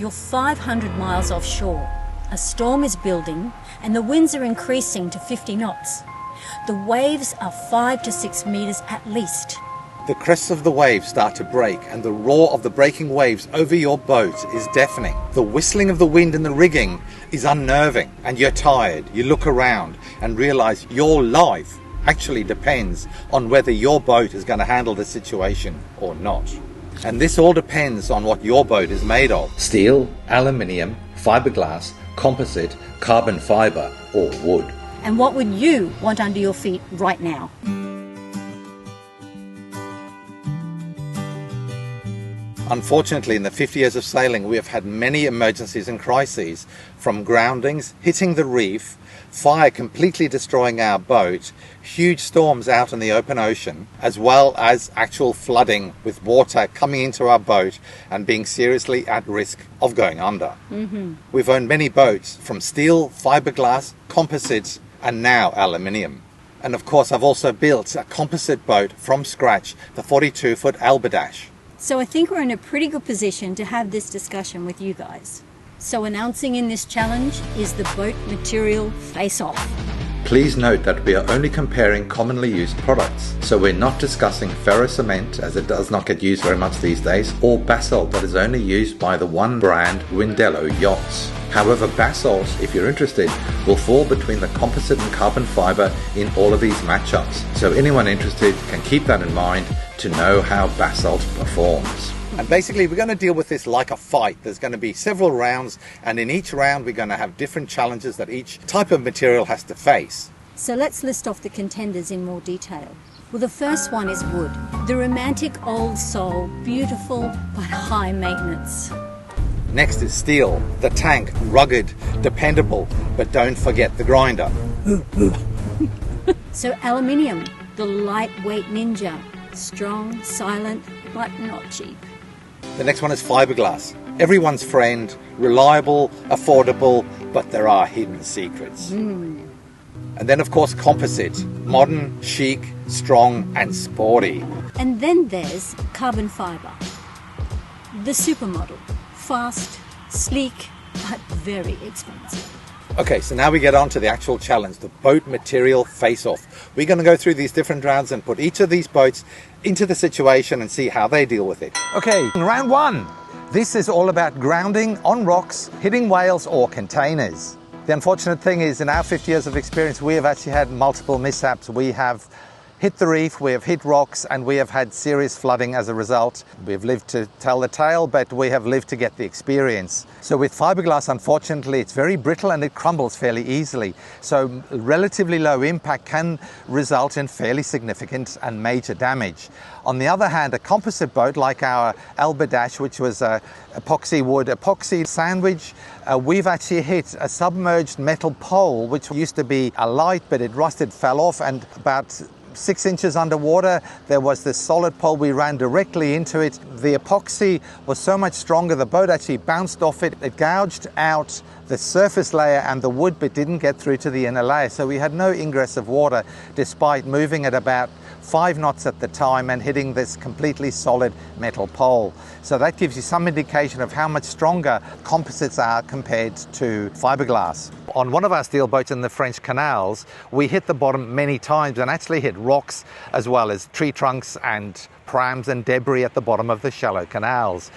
You're 500 miles offshore. A storm is building and the winds are increasing to 50 knots. The waves are 5 to 6 meters at least. The crests of the waves start to break and the roar of the breaking waves over your boat is deafening. The whistling of the wind in the rigging is unnerving and you're tired. You look around and realize your life actually depends on whether your boat is going to handle the situation or not. And this all depends on what your boat is made of. Steel, aluminium, fiberglass, composite, carbon fiber, or wood. And what would you want under your feet right now? Unfortunately, in the 50 years of sailing, we have had many emergencies and crises, from groundings, hitting the reef, fire completely destroying our boat, huge storms out in the open ocean, as well as actual flooding with water coming into our boat and being seriously at risk of going under. We've owned many boats, from steel, fiberglass, composites, and now aluminium. And of course, I've also built a composite boat from scratch, the 42-foot Alberdash. So I think we're in a pretty good position to have this discussion with you guys. So announcing in this challenge is the boat material face-off. Please note that we are only comparing commonly used products, so we're not discussing ferrocement, as it does not get used very much these days, or basalt that is only used by the one brand Windello yachts. However, basalt, if you're interested, will fall between the composite and carbon fiber in all of these matchups. So anyone interested can keep that in mind to know how basalt performs. And basically we're going to deal with this like a fight. There's going to be several rounds, and in each round we're going to have different challenges that each type of material has to face. So let's list off the contenders in more detail. Well, the first one is wood. The romantic old soul, beautiful but high maintenance. Next is steel, the tank, rugged, dependable, but don't forget the grinder. So aluminium, the lightweight ninja, strong, silent, but not cheap. The next one is fiberglass. Everyone's friend, reliable, affordable, but there are hidden secrets. And then of course composite, modern, chic, strong and sporty. And then there's carbon fiber. The supermodel, fast, sleek, but very expensive. Okay, so now we get on to the actual challenge, the boat material face-off. We're going to go through these different rounds and put each of these boats into the situation and see how they deal with it. Okay, round one. This is all about grounding on rocks, hitting whales or containers. The unfortunate thing is, in our 50 years of experience, we have actually had multiple mishaps. We have hit the reef, we have hit rocks, and we have had serious flooding as a result. We've lived to tell the tale, but we have lived to get the experience. So with fiberglass, unfortunately, it's very brittle and it crumbles fairly easily. So relatively low impact can result in fairly significant and major damage. On the other hand, a composite boat like our Alberdash, which was a epoxy wood, epoxy sandwich, we've actually hit a submerged metal pole, which used to be a light, but it rusted, fell off, and about 6 inches underwater, there was this solid pole. We ran directly into it. The epoxy was so much stronger, the boat actually bounced off it. It gouged out the surface layer and the wood, but didn't get through to the inner layer. So we had no ingress of water, despite moving at about 5 knots at the time and hitting this completely solid metal pole. So that gives you some indication of how much stronger composites are compared to fiberglass. On one of our steel boats in the French canals, we hit the bottom many times and actually hit rocks as well as tree trunks and prams and debris at the bottom of the shallow canals.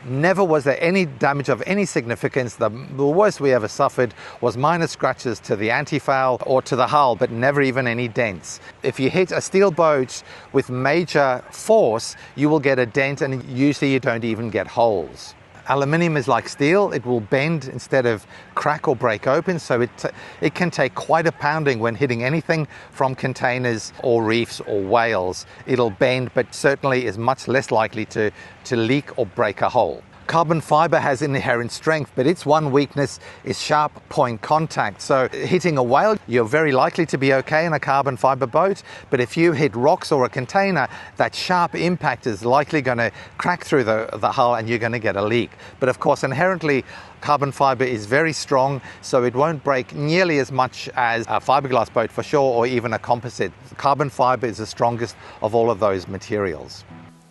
Never was there any damage of any significance. The worst we ever suffered was minor scratches to the anti-foul or to the hull, but never even any dents. If you hit a steel boat with major force, you will get a dent, and usually you don't even get holes. Aluminium is like steel. It will bend instead of crack or break open, so it can take quite a pounding when hitting anything from containers or reefs or whales. It'll bend, but certainly is much less likely to leak or break a hole. Carbon fiber has inherent strength, but its one weakness is sharp point contact. So hitting a whale, you're very likely to be okay in a carbon fiber boat, but if you hit rocks or a container, that sharp impact is likely going to crack through the hull and you're going to get a leak. But of course, inherently, carbon fiber is very strong, so it won't break nearly as much as a fiberglass boat for sure, or even a composite. Carbon fiber is the strongest of all of those materials.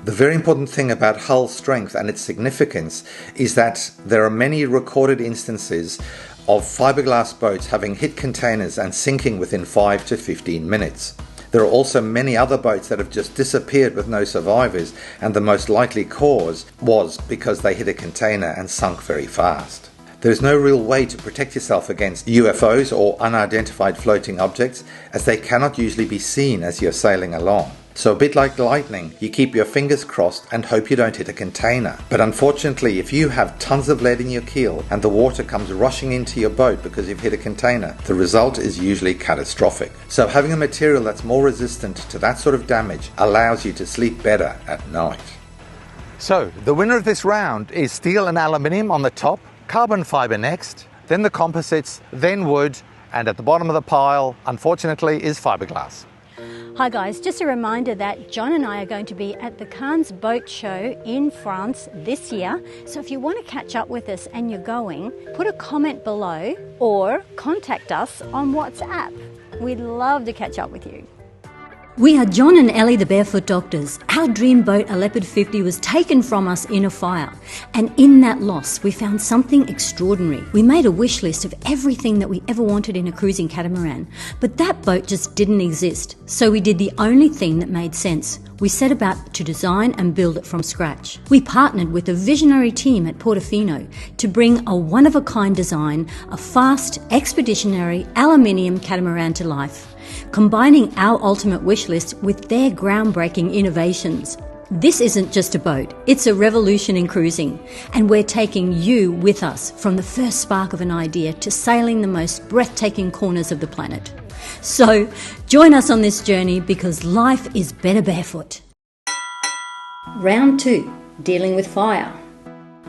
The very important thing about hull strength and its significance is that there are many recorded instances of fiberglass boats having hit containers and sinking within 5 to 15 minutes. There are also many other boats that have just disappeared with no survivors, and the most likely cause was because they hit a container and sunk very fast. There is no real way to protect yourself against UFOs or unidentified floating objects, as they cannot usually be seen as you're sailing along. So a bit like lightning, you keep your fingers crossed and hope you don't hit a container. But unfortunately, if you have tons of lead in your keel and the water comes rushing into your boat because you've hit a container, the result is usually catastrophic. So having a material that's more resistant to that sort of damage allows you to sleep better at night. So the winner of this round is steel and aluminium on the top, carbon fiber next, then the composites, then wood, and at the bottom of the pile, unfortunately, is fiberglass. Hi guys, just a reminder that John and I are going to be at the Cannes Boat Show in France this year. So if you want to catch up with us and you're going, put a comment below or contact us on WhatsApp. We'd love to catch up with you. We are John and Ellie, the Barefoot Doctors. Our dream boat, a Leopard 50, was taken from us in a fire. And in that loss, we found something extraordinary. We made a wish list of everything that we ever wanted in a cruising catamaran. But that boat just didn't exist. So we did the only thing that made sense. We set about to design and build it from scratch. We partnered with a visionary team at Portofino to bring a one-of-a-kind design, a fast, expeditionary aluminium catamaran to life, combining our ultimate wish list with their groundbreaking innovations. This isn't just a boat, it's a revolution in cruising, and we're taking you with us from the first spark of an idea to sailing the most breathtaking corners of the planet. So join us on this journey, because life is better barefoot. Round 2, dealing with fire.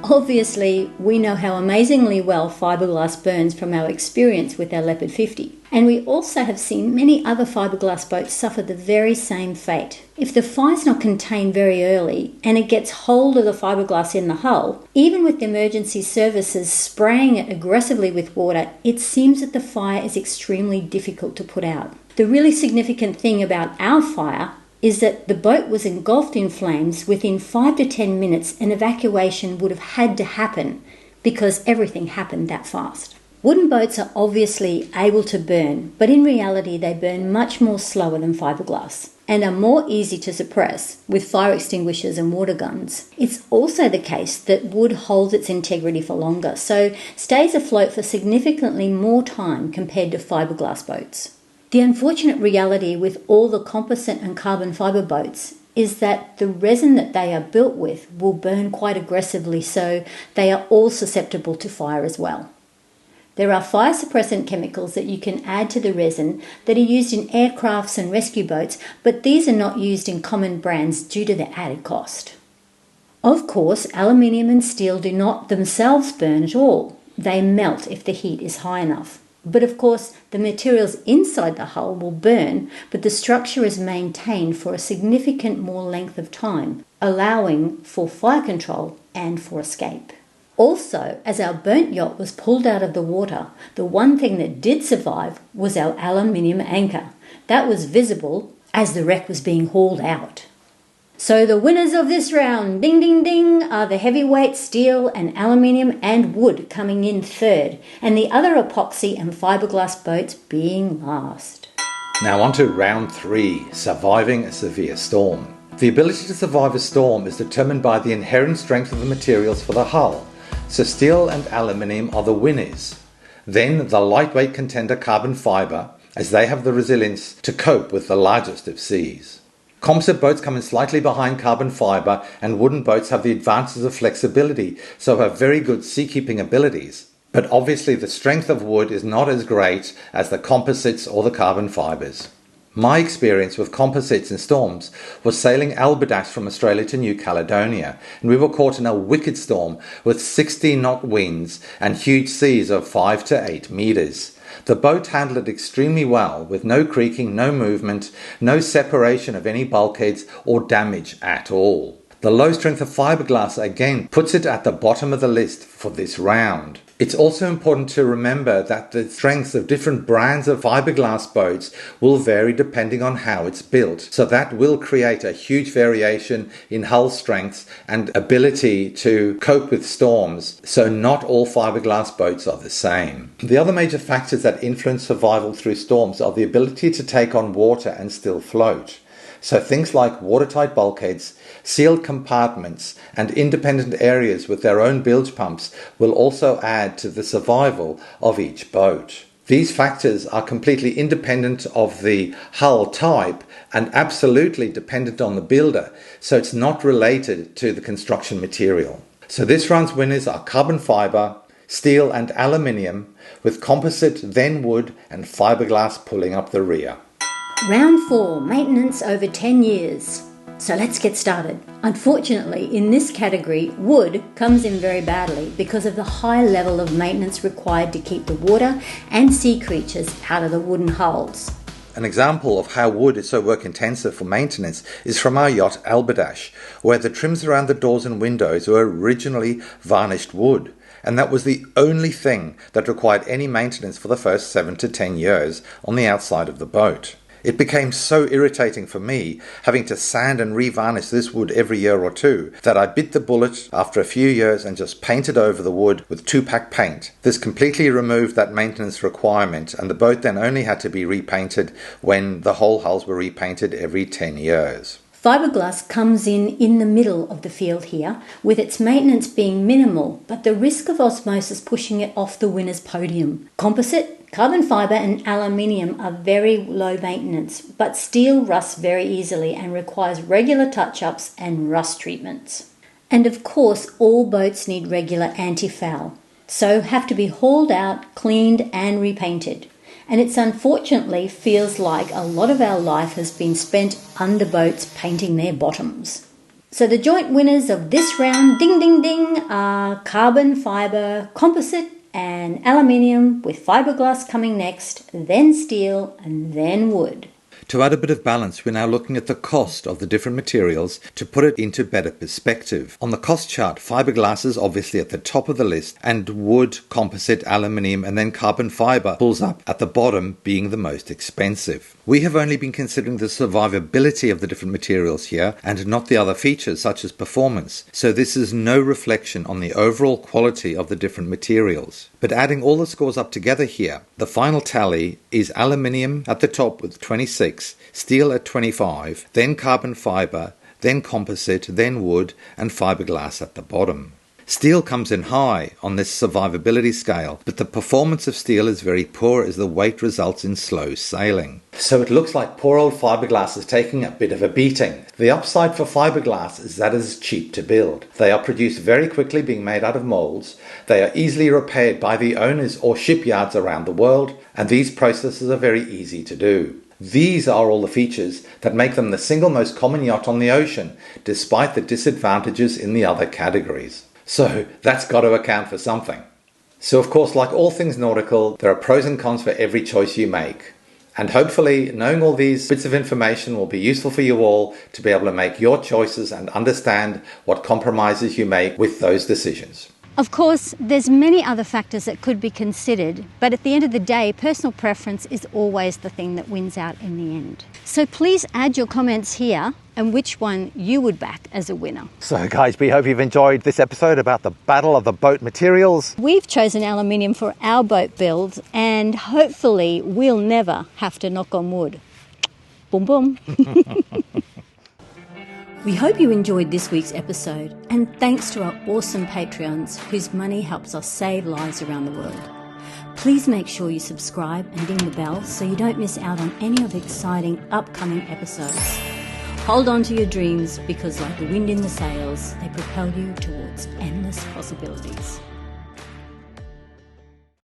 Obviously, we know how amazingly well fiberglass burns from our experience with our Leopard 50. And we also have seen many other fiberglass boats suffer the very same fate. If the fire's not contained very early and it gets hold of the fiberglass in the hull, even with emergency services spraying it aggressively with water, it seems that the fire is extremely difficult to put out. The really significant thing about our fire is that the boat was engulfed in flames within 5 to 10 minutes, and evacuation would have had to happen because everything happened that fast. Wooden boats are obviously able to burn, but in reality they burn much more slower than fiberglass and are more easy to suppress with fire extinguishers and water guns. It's also the case that wood holds its integrity for longer, so stays afloat for significantly more time compared to fiberglass boats. The unfortunate reality with all the composite and carbon fibre boats is that the resin that they are built with will burn quite aggressively, so they are all susceptible to fire as well. There are fire suppressant chemicals that you can add to the resin that are used in aircrafts and rescue boats, but these are not used in common brands due to the added cost. Of course, aluminium and steel do not themselves burn at all. They melt if the heat is high enough. But of course, the materials inside the hull will burn, but the structure is maintained for a significant more length of time, allowing for fire control and for escape. Also, as our burnt yacht was pulled out of the water, the one thing that did survive was our aluminium anchor. That was visible as the wreck was being hauled out. So the winners of this round, ding ding ding, are the heavyweight steel and aluminium and wood coming in third, and the other epoxy and fiberglass boats being last. Now on to round 3, surviving a severe storm. The ability to survive a storm is determined by the inherent strength of the materials for the hull, so steel and aluminium are the winners. Then the lightweight contender carbon fibre, as they have the resilience to cope with the largest of seas. Composite boats come in slightly behind carbon fibre, and wooden boats have the advantages of flexibility, so have very good seakeeping abilities. But obviously the strength of wood is not as great as the composites or the carbon fibres. My experience with composites in storms was sailing Alberdash from Australia to New Caledonia, and we were caught in a wicked storm with 60-knot winds and huge seas of 5 to 8 metres. The boat handled it extremely well, with no creaking, no movement, no separation of any bulkheads or damage at all. The low strength of fiberglass again puts it at the bottom of the list for this round. It's also important to remember that the strengths of different brands of fiberglass boats will vary depending on how it's built. So that will create a huge variation in hull strengths and ability to cope with storms. So not all fiberglass boats are the same. The other major factors that influence survival through storms are the ability to take on water and still float. So things like watertight bulkheads, sealed compartments, and independent areas with their own bilge pumps will also add to the survival of each boat. These factors are completely independent of the hull type and absolutely dependent on the builder, so it's not related to the construction material. So this round's winners are carbon fibre, steel and aluminium, with composite, then wood and fiberglass pulling up the rear. Round 4, maintenance over 10 years. So let's get started. Unfortunately, in this category, wood comes in very badly because of the high level of maintenance required to keep the water and sea creatures out of the wooden hulls. An example of how wood is so work intensive for maintenance is from our yacht Alberdash, where the trims around the doors and windows were originally varnished wood. And that was the only thing that required any maintenance for the first 7 to 10 years on the outside of the boat. It became so irritating for me having to sand and revarnish this wood every year or two that I bit the bullet after a few years and just painted over the wood with 2-pack paint. This completely removed that maintenance requirement, and the boat then only had to be repainted when the whole hulls were repainted every 10 years. Fiberglass comes in the middle of the field here, with its maintenance being minimal, but the risk of osmosis pushing it off the winner's podium. Composite, carbon fibre and aluminium are very low maintenance, but steel rusts very easily and requires regular touch-ups and rust treatments. And of course, all boats need regular anti-foul, so have to be hauled out, cleaned and repainted. And it's unfortunately feels like a lot of our life has been spent under boats painting their bottoms. So the joint winners of this round, ding ding ding, are carbon fibre, composite and aluminium, with fiberglass coming next, then steel and then wood. To add a bit of balance, we're now looking at the cost of the different materials to put it into better perspective. On the cost chart, fiberglass is obviously at the top of the list, and wood, composite, aluminium, and then carbon fibre pulls up at the bottom, being the most expensive. We have only been considering the survivability of the different materials here, and not the other features such as performance. So this is no reflection on the overall quality of the different materials. But adding all the scores up together here, the final tally is aluminium at the top with 26, steel at 25, then carbon fibre, then composite, then wood, and fiberglass at the bottom. Steel comes in high on this survivability scale, but the performance of steel is very poor as the weight results in slow sailing. So it looks like poor old fiberglass is taking a bit of a beating. The upside for fiberglass is that it is cheap to build. They are produced very quickly, being made out of molds. They are easily repaired by the owners or shipyards around the world, and these processes are very easy to do. These are all the features that make them the single most common yacht on the ocean, despite the disadvantages in the other categories. So that's got to account for something. So of course, like all things nautical, there are pros and cons for every choice you make. And hopefully knowing all these bits of information will be useful for you all to be able to make your choices and understand what compromises you make with those decisions. Of course, there's many other factors that could be considered, but at the end of the day, personal preference is always the thing that wins out in the end. So please add your comments here and which one you would back as a winner. So guys, we hope you've enjoyed this episode about the battle of the boat materials. We've chosen aluminium for our boat build, and hopefully we'll never have to knock on wood. Boom, boom. We hope you enjoyed this week's episode, and thanks to our awesome Patreons whose money helps us save lives around the world. Please make sure you subscribe and ding the bell so you don't miss out on any of the exciting upcoming episodes. Hold on to your dreams, because like the wind in the sails, they propel you towards endless possibilities.